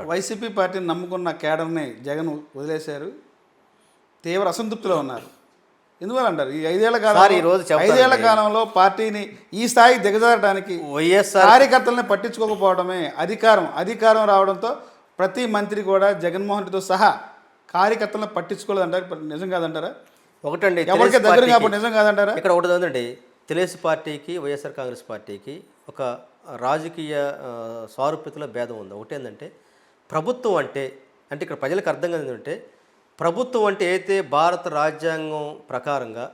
YCP పార్టీని నమ్ముకున్న కేడర్ని జగన్ వదిలేశారు. తీవ్ర అసంతృప్తిలో ఉన్నారు. ఎందువల్ల అంటారు ఈ ఐదేళ్ల కాలంలో పార్టీని ఈ స్థాయికి దిగజారడానికి వైఎస్ఆర్ కార్యకర్తలని పట్టించుకోకపోవడమే అధికారం రావడంతో ప్రతి మంత్రి కూడా జగన్మోహన్ రెడ్డితో సహా కార్యకర్తలను పట్టించుకోలేదంటారు. నిజం కాదంటారా? ఒకటండి, ఎవరికి దగ్గర కాబట్టి నిజం కాదంటారా? ఇక్కడ ఒకటి ఉందండి, తెలుగు పార్టీకి వైఎస్ఆర్ కాంగ్రెస్ పార్టీకి ఒక రాజకీయ సారూప్యతలో భేదం ఉంది. ఒకటి ఏంటంటే ప్రభుత్వం అంటే ఇక్కడ ప్రజలకు అర్థం కాదు ఏంటంటే ప్రభుత్వం అంటే అయితే భారత రాజ్యాంగం ప్రకారంగా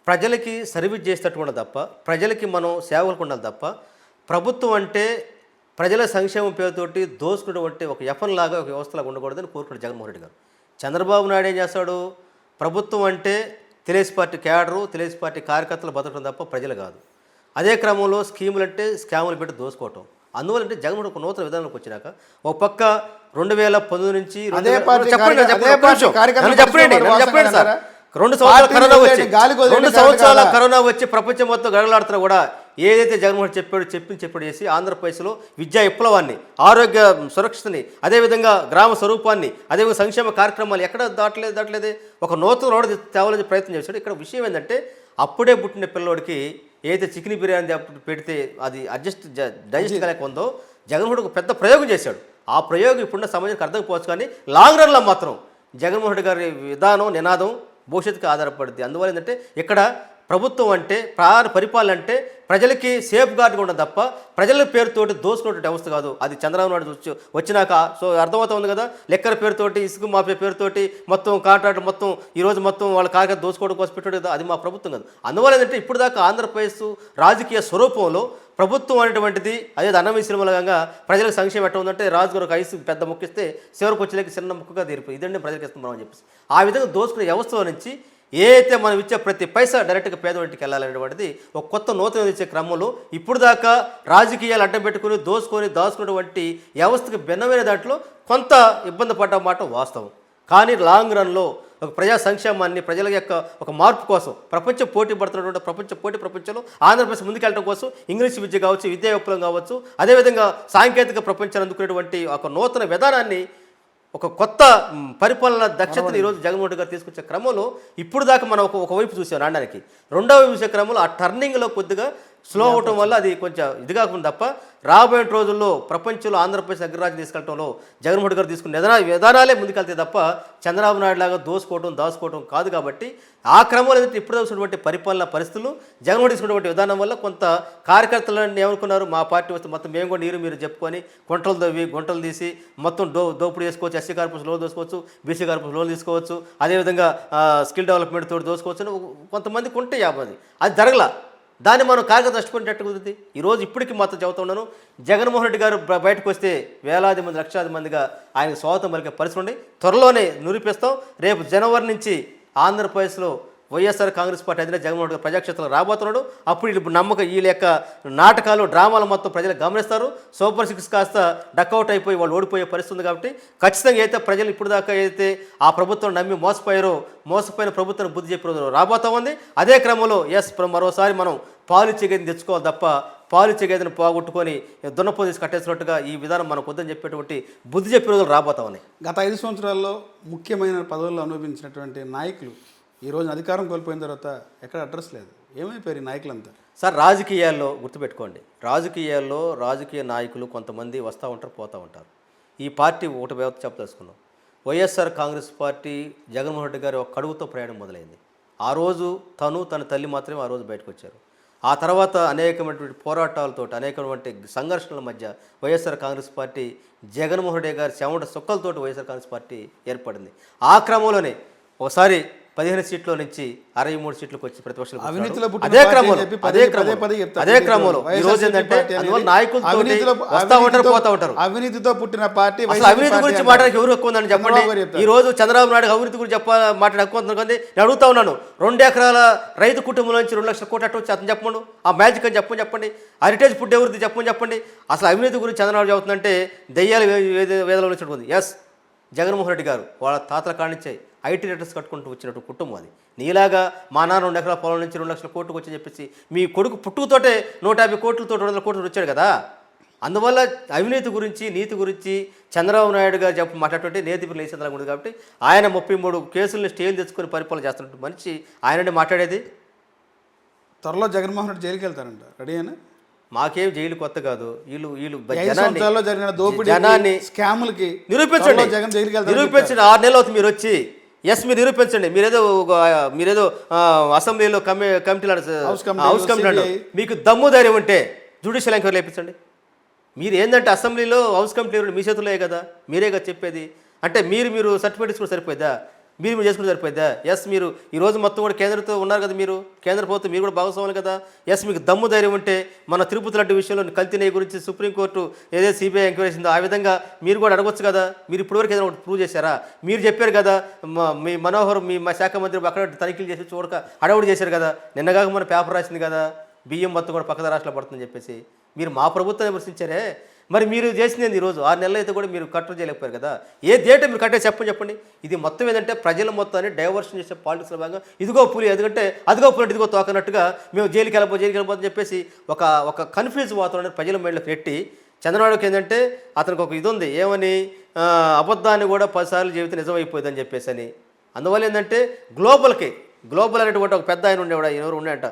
ప్రజలకి సర్వీస్ చేసేటట్టు ఉండాలి తప్ప, ప్రజలకి మనం సేవలకు ఉండాలి తప్ప, ప్రభుత్వం అంటే ప్రజల సంక్షేమం పేరుతోటి దోసుకున్నటువంటి ఒక ఎఫన్ లాగా ఒక వ్యవస్థలాగా ఉండకూడదని కోరుకున్నాడు జగన్మోహన్ రెడ్డి గారు. చంద్రబాబు నాయుడు ఏం చేస్తాడు? ప్రభుత్వం అంటే Telugu party cadre, Telugu party కార్యకర్తలు బతకడం తప్ప ప్రజలు కాదు. అదే క్రమంలో స్కీములు అంటే స్కాములు పెట్టి దోసుకోవటం. అందువల్ల అంటే జగన్ ఒక నూతన విధానంలోకి వచ్చినాక ఒక పక్క 2019 నుంచి 2 సంవత్సరాల కరోనా వచ్చి ప్రపంచం మొత్తం గడలాడుతున్నా కూడా ఏదైతే జగన్మోహన్ చెప్పాడు చేసి ఆంధ్రప్రదేశ్లో విద్యా విప్లవాన్ని, ఆరోగ్య సురక్షతని, అదేవిధంగా గ్రామ స్వరూపాన్ని, అదేవిధంగా సంక్షేమ కార్యక్రమాలు ఎక్కడ దాటలేదే ఒక నూతన రోడ్డు తేవాలని ప్రయత్నం చేశాడు. ఇక్కడ విషయం ఏంటంటే అప్పుడే పుట్టిన పిల్లోడికి ఏదైతే చికెన్ బిర్యానీ పెడితే అది డైజెస్ట్ కాలేక ఉందో జగన్మోహన్ ఒక పెద్ద ప్రయోగం చేశాడు. ఆ ప్రయోగం ఇప్పుడున్న సమాజానికి అర్థం పోవచ్చు, కానీ లాంగ్ రన్లో మాత్రం జగన్మోహన్ రెడ్డి గారి విధానం నినాదం భవిష్యత్తుకు ఆధారపడుతుంది. అందువల్ల ఏంటంటే ఇక్కడ ప్రభుత్వం అంటే పరిపాలన అంటే ప్రజలకి సేఫ్ గార్డ్గా ఉండదు తప్ప ప్రజల పేరుతోటి దోసుకునే వ్యవస్థ కాదు. అది చంద్రబాబు నాయుడు వచ్చినాక సో అర్థమవుతుంది కదా. లెక్కల పేరుతోటి, ఇసుక మాఫియా పేరుతోటి మొత్తం కాంట్రాక్ట్ మొత్తం ఈరోజు మొత్తం వాళ్ళ కార్యకర్త దోసుకోవడం కోసం పెట్టాడు కదా, అది మా ప్రభుత్వం కాదు. అందువల్ల ఏంటంటే ఇప్పుడు దాకా ఆంధ్రప్రదేశ్ రాజకీయ స్వరూపంలో ప్రభుత్వం అనేటువంటిది అదే అన్నమయ్య సినిమాలుగా ప్రజలకు సంక్షేమం ఎట్లా ఉందంటే రాజుగారు ఒక ఐసు పెద్ద ముక్కిస్తే చివరికి వచ్చేకి చిన్న ముక్కగా తీరిపోయి ఇదండి ప్రజలకు ఇస్తున్నాం అని చెప్పేసి ఆ విధంగా దోసుకునే వ్యవస్థలో నుంచి ఏదైతే మనం ఇచ్చే ప్రతి పైసా డైరెక్ట్గా పేదవాడికి వెళ్ళాలనేటువంటిది ఒక కొత్త నూతన ఇచ్చే క్రమంలో ఇప్పుడు దాకా రాజకీయాలు అడ్డం పెట్టుకుని దాచుకున్నటువంటి వ్యవస్థకు భిన్నమైన దాంట్లో కొంత ఇబ్బంది పడ్డ మాట వాస్తవం. కానీ లాంగ్ రన్లో ఒక ప్రజా సంక్షేమాన్ని, ప్రజల యొక్క ఒక మార్పు కోసం ప్రపంచం పోటీ పడుతున్నటువంటి ప్రపంచంలో ఆంధ్రప్రదేశ్ ముందుకెళ్ళడం కోసం ఇంగ్లీష్ విద్య కావచ్చు, విద్యా విప్లవం కావచ్చు, అదేవిధంగా సాంకేతిక ప్రపంచాన్ని అందుకునేటువంటి ఒక నూతన విధానాన్ని, ఒక కొత్త పరిపాలన దక్షతని ఈరోజు జగన్మోహన్ రెడ్డి గారు తీసుకొచ్చే క్రమంలో ఇప్పుడు దాకా మనం ఒకవైపు చూసాం నాడడానికి, రెండవ చూసే క్రమంలో ఆ టర్నింగ్లో కొద్దిగా స్లో అవటం వల్ల అది కొంచెం ఇది కాకుండా తప్ప రాబోయే రోజుల్లో ప్రపంచంలో ఆంధ్రప్రదేశ్ అగ్రరాజ్యం తీసుకెళ్ళటంలో జగన్మోహన్ రెడ్డి గారు తీసుకున్న విధానాలే ముందుకెళ్తే తప్ప చంద్రబాబు నాయుడు లాగా దాచుకోవటం కాదు. కాబట్టి ఆ క్రమంలో ఇప్పుడు చూసినటువంటి పరిపాలన పరిస్థితులు జగన్మోహన్ తీసుకున్నటువంటి విధానం వల్ల కొంత కార్యకర్తలను ఏమనుకున్నారు, మా పార్టీ వస్తే మొత్తం మేము కూడా మీరు చెప్పుకొని గుంటలు తీసి మొత్తం దోపిడీ చేసుకోవచ్చు, ఎస్సీ కార్పొరేషన్ లోన్ దోసుకోవచ్చు, బీసీ కార్పొరేషన్ లోన్ తీసుకోవచ్చు, అదేవిధంగా స్కిల్ డెవలప్మెంట్ తోటి దోసుకోవచ్చు అని కొంతమందికి ఉంటే అది జరగల. దాన్ని మనం కార్యకర్త నష్టపోయినట్టు కుదురుతుంది. ఈరోజు ఇప్పటికీ మాత్రం చెబుతా ఉన్నాను, జగన్మోహన్ రెడ్డి గారు బయటకు వస్తే వేలాది మంది లక్షలాది మందిగా ఆయనకు స్వాగతం పలికే పరిస్థితి ఉండి త్వరలోనే నిరూపిస్తాం. రేపు జనవరి నుంచి ఆంధ్రప్రదేశ్లో వైఎస్ఆర్ కాంగ్రెస్ పార్టీ అధినేత జగన్మోహన్ రెడ్డి ప్రజాక్షేత్రంలో రాబోతున్నాడు. అప్పుడు వీళ్ళు నమ్మకం వీళ్ళ యొక్క నాటకాలు డ్రామాలు మొత్తం ప్రజలు గమనిస్తారు. సూపర్ 6 కాస్త డక్అవుట్ అయిపోయి వాళ్ళు ఓడిపోయే పరిస్థితి ఉంది. కాబట్టి ఖచ్చితంగా అయితే ప్రజలు ఇప్పుడు దాకా ఏదైతే ఆ ప్రభుత్వం నమ్మి మోసపోయిన ప్రభుత్వాన్ని బుద్ధి చెప్పే రోజు రాబోతా ఉంది. అదే క్రమంలో మరోసారి మనం పాలిచ్చే గదిని తెచ్చుకోవాలి తప్ప పాలిచ్చే గదిని పోగొట్టుకొని దున్నపో తీసి కట్టేసినట్టుగా ఈ విధానం మనకు వద్దని చెప్పేటువంటి బుద్ధి చెప్పే రోజులు రాబోతా ఉన్నాయి. గత 5 సంవత్సరాల్లో ముఖ్యమైన పదవుల్లో అనుభవించినటువంటి నాయకులు ఈరోజు అధికారం కోల్పోయిన తర్వాత ఎక్కడ అడ్రస్ లేదు. ఏమైపోయారు ఈ నాయకులంతా? సార్, రాజకీయాల్లో గుర్తుపెట్టుకోండి, రాజకీయ నాయకులు కొంతమంది వస్తూ ఉంటారు, పోతూ ఉంటారు. ఈ పార్టీ ఒకటి వ్యవస్థ చెప్పదలుచుకున్నాం. వైఎస్ఆర్ కాంగ్రెస్ పార్టీ జగన్మోహన్ రెడ్డి గారి ఒక కడుగుతో ప్రయాణం మొదలైంది. ఆ రోజు తన తల్లి మాత్రమే ఆ రోజు బయటకు వచ్చారు. ఆ తర్వాత అనేకమైనటువంటి పోరాటాలతో అనేకమైనటువంటి సంఘర్షణల మధ్య వైఎస్ఆర్ కాంగ్రెస్ పార్టీ జగన్మోహన్ రెడ్డి గారి చెమట సుక్కలతోటి వైఎస్ఆర్ కాంగ్రెస్ పార్టీ ఏర్పడింది. ఆ క్రమంలోనే ఒకసారి 15 సీట్లో నుంచి 63 సీట్లకు వచ్చి ప్రతిపక్షాలు అదే క్రమంలో ఈ రోజు ఏంటంటే అవినీతితో పుట్టిన పార్టీ. అవినీతి గురించి మాట్లాడక ఎవరు ఎక్కువ ఉందని చెప్పండి. ఈ రోజు చంద్రబాబు నాయుడు అవినీతి గురించి మాట్లాడే ఎక్కువ ఉంది. నేను అడుగుతా ఉన్నాను, 2 ఎకరాల రైతు కుటుంబం నుంచి 2 లక్షల కోట్లు అట్టు వచ్చి అతను చెప్పండి. ఆ మ్యాజిక్ అని చెప్పండి. హెరిటేజ్ ఫుడ్ ఎవరిది చెప్పండి. అసలు అవినీతి గురించి చంద్రబాబు చెబుతుందంటే దెయ్యాలు వేదలో వచ్చినట్టు. జగన్మోహన్ రెడ్డి గారు వాళ్ళ తాతల కానించాయి ఐటీ రిటర్న్స్ కట్టుకుంటూ వచ్చినట్టు కుటుంబం అది. నీలాగా మా నాన్న 2 ఎకరాల పొలం నుంచి 2 లక్షల కోట్లకు వచ్చి చెప్పేసి మీ కొడుకు పుట్టుకతోటే 150 కోట్లతో 200 కోట్లు వచ్చాడు కదా. అందువల్ల అవినీతి గురించి నీతి గురించి చంద్రబాబు నాయుడు గారు మాట్లాడుతుంటే నేతి లేచి ఉంది కాబట్టి ఆయన 33 కేసులను స్టేలు తెచ్చుకొని పరిపాలన చేస్తున్నట్టు మనిషి ఆయనండి మాట్లాడేది. త్వరలో జగన్మోహన్ రెడ్డి జైలుకి వెళ్తారంట, రెడీ అయినా? మాకేం జైలు కొత్త కాదు. వీళ్ళు జరిగిన దోపిడీ జనాన్ని స్కాములకి నిరూపించండి. జగన్ జైలుకి వెళ్తారు. నిరూపించండి. 6 నెలలు అవుతుంది మీరు వచ్చి. మీరు నిరూపించండి. మీరేదో అసెంబ్లీలో కమిటీలు హౌస్ కమిటీ మీకు దమ్ము ధైర్యం ఉంటే జ్యుడిషియల్ ఎంక్వైరీ లేపించండి. మీరు ఏంటంటే అసెంబ్లీలో హౌస్ కమిటీ మీ చేతుల్లో కదా, మీరే కదా చెప్పేది. అంటే మీరు సర్టిఫికేట్ తీసుకుంటే సరిపోద్దా? మీరు చేసుకుంటే సరిపోద్దా? ఎస్, మీరు ఈరోజు మొత్తం కూడా కేంద్రంతో ఉన్నారు కదా, మీరు కేంద్ర ప్రభుత్వం, మీరు కూడా భాగస్వాములు కదా. ఎస్, మీకు దమ్ము ధైర్యం ఉంటే మన తిరుపతి లడ్డు విషయంలో కల్తీ నెయ్యి గురించి సుప్రీంకోర్టు ఏదైతే సిబిఐ ఎంక్వైరీ చేసిందో ఆ విధంగా మీరు కూడా అడగొచ్చు కదా. మీరు ఇప్పటివరకు ఏదైనా ఒకటి ప్రూవ్ చేశారా? మీరు చెప్పారు కదా, మీ మనోహర్ మా శాఖ మంత్రి అక్కడ తనిఖీలు చేసి చూడక అడవుడు చేశారు కదా. నిన్నగాక మన పేపర్ రాసింది కదా, బియ్యం మొత్తం కూడా పక్కన రాష్ట్రాలు పడుతుందని చెప్పేసి. మీరు మా ప్రభుత్వం విమర్శించారే, మరి మీరు చేసింది ఈరోజు 6 నెలలు అయితే కూడా మీరు కట్టడి చేయలేకపోయారు కదా. ఏ డేట్ మీరు కట్టే చెప్పండి. ఇది మొత్తం ఏంటంటే ప్రజల మొత్తాన్ని డైవర్షన్ చేసే పాలిటిక్స్లో భాగంగా ఇదిగో పులి ఎందుకంటే అదిగో పులి ఇదిగో తోకనట్టుగా మేము జైలుకి వెళ్ళిపోని చెప్పేసి ఒక కన్ఫ్యూజ్ వాతావరణం ప్రజల మైండ్లో పెట్టి చంద్రబాబుకి ఏంటంటే అతనికి ఒక ఇది ఉంది, ఏమని అబద్ధాన్ని కూడా 10 సార్లు జీవితం నిజమైపోయిందని చెప్పేసి అని. అందువల్ల ఏంటంటే గ్లోబల్ అనేటువంటి ఒక పెద్ద ఆయన ఉండేవాడు, ఎవరు ఉన్నాయంట,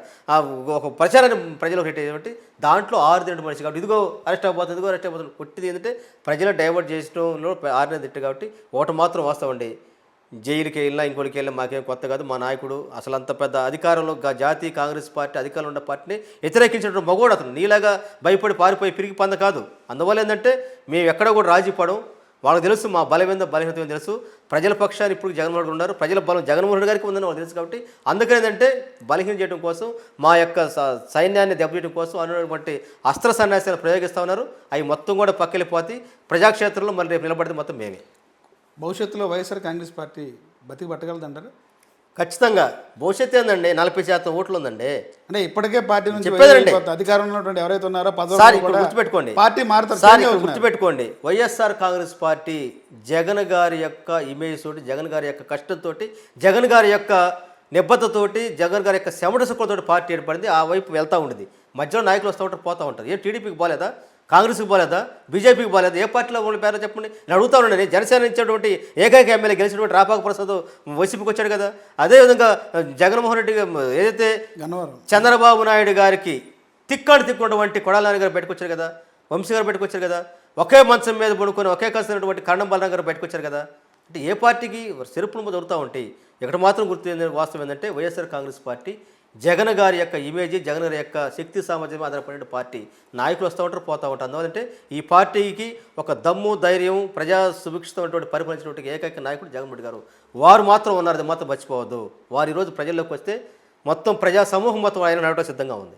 ఒక ప్రచారాన్ని ప్రజలకు పెట్టేటువంటి దాంట్లో 6 మనిషి కాబట్టి ఇదిగో అరెస్ట్ అయిపోతుంది కొట్టిది ఏంటంటే ప్రజలు డైవర్ట్ చేసడంలో 6 తిట్టు కాబట్టి ఒకటి మాత్రం వాస్తవండి. జైలుకి వెళ్ళినా ఇంకోటికి వెళ్ళినా మాకేం కొత్త కాదు. మా నాయకుడు అసలు అంత పెద్ద అధికారంలో జాతీయ కాంగ్రెస్ పార్టీ అధికారంలో ఉన్న పార్టీని వ్యతిరేకించినటువంటి మగోడు అతను. నీలాగా భయపడి పారిపోయి పిరిగి పంద కాదు. అందువల్ల ఏంటంటే మేము ఎక్కడ కూడా రాజీ పడం. వాళ్ళకి తెలుసు మా బలహీనత తెలుసు. ప్రజల పక్షాన్ని ఇప్పుడు జగన్మోహన్ రెడ్డి ఉన్నారు, ప్రజల బలం జగన్మోహన్ రెడ్డి గారికి ఉందని వాళ్ళకి తెలుసు. కాబట్టి అందుకని ఏంటంటే బలహీనం చేయడం కోసం మా యొక్క సైన్యాన్ని దెబ్బతీయడం కోసం అనేటువంటి అస్త్ర సన్యాసాలు ప్రయోగిస్తూ ఉన్నారు. అవి మొత్తం కూడా పక్కెళ్ళిపోతే ప్రజాక్షేత్రంలో మళ్ళీ రేపు నిలబడితే మొత్తం మేమే. భవిష్యత్తులో వైఎస్ఆర్ కాంగ్రెస్ పార్టీ బతికి పట్టగలదంటారు? ఖచ్చితంగా. భవిష్యత్తు ఏందండి, 40% ఓట్లు ఉందండి. అంటే ఇప్పటికే పార్టీ నుంచి అధికారంలో ఉన్నటువంటి ఎవరైతే ఉన్నారో గుర్తుపెట్టుకోండి, పార్టీ మారుతారు. గుర్తుపెట్టుకోండి, వైఎస్ఆర్ కాంగ్రెస్ పార్టీ జగన్ గారి యొక్క ఇమేజ్ తోటి, జగన్ గారి యొక్క కష్టంతో, జగన్ గారి యొక్క నిబద్ధతోటి, జగన్ గారి యొక్క శమట సుఖంతో పార్టీ ఏర్పడింది. ఆ వైపు వెళ్తూ ఉండేది. మధ్యలో నాయకులు వస్తూ ఉంటారు, పోతూ ఉంటారు. ఏ టీడీపీకి బాలేదా, కాంగ్రెస్కి బాలేదా, బీజేపీకి బాలేదా, ఏ పార్టీలో ఉన్న పేరు చెప్పండి. నేను అడుగుతా ఉన్నాను. జనసేన ఇచ్చేటువంటి ఏకైక ఎమ్మెల్యే గెలిచినటువంటి రాపాక ప్రసాద్ వైసీపీకి వచ్చాడు కదా. అదేవిధంగా జగన్మోహన్ రెడ్డి ఏదైతే చంద్రబాబు నాయుడు గారికి తిక్కున్నటువంటి కొడాలని గారు పెట్టుకొచ్చారు కదా, వంశీ గారు పెట్టుకొచ్చారు కదా, ఒకే మంచం మీద పడుకొని ఒకే కలిసినటువంటి కరణం బలరాం గారు పెట్టుకొచ్చారు కదా. అంటే ఏ పార్టీకి చెరుపులు దొరుకుతూ ఉంటాయి. ఇక్కడ మాత్రం వాస్తవం ఏంటంటే వైఎస్ఆర్ కాంగ్రెస్ పార్టీ జగన్ గారి యొక్క ఇమేజ్, జగన్ గారి యొక్క శక్తి సామర్థ్యం ఆధారపడిన పార్టీ. నాయకులు వస్తూ ఉంటారు, పోతూ ఉంటారు. అందువల్లంటే ఈ పార్టీకి ఒక దమ్ము ధైర్యం, ప్రజా సుభిక్షితమైనటువంటి పరిపాలించినటువంటి ఏకైక నాయకుడు జగన్మోహన్ రెడ్డి గారు. వారు మాత్రం ఉన్నారు, అది మాత్రం మర్చిపోవద్దు. వారు ఈరోజు ప్రజల్లోకి వస్తే మొత్తం ప్రజా సమూహం మొత్తం ఆయన నడవడం సిద్ధంగా ఉంది.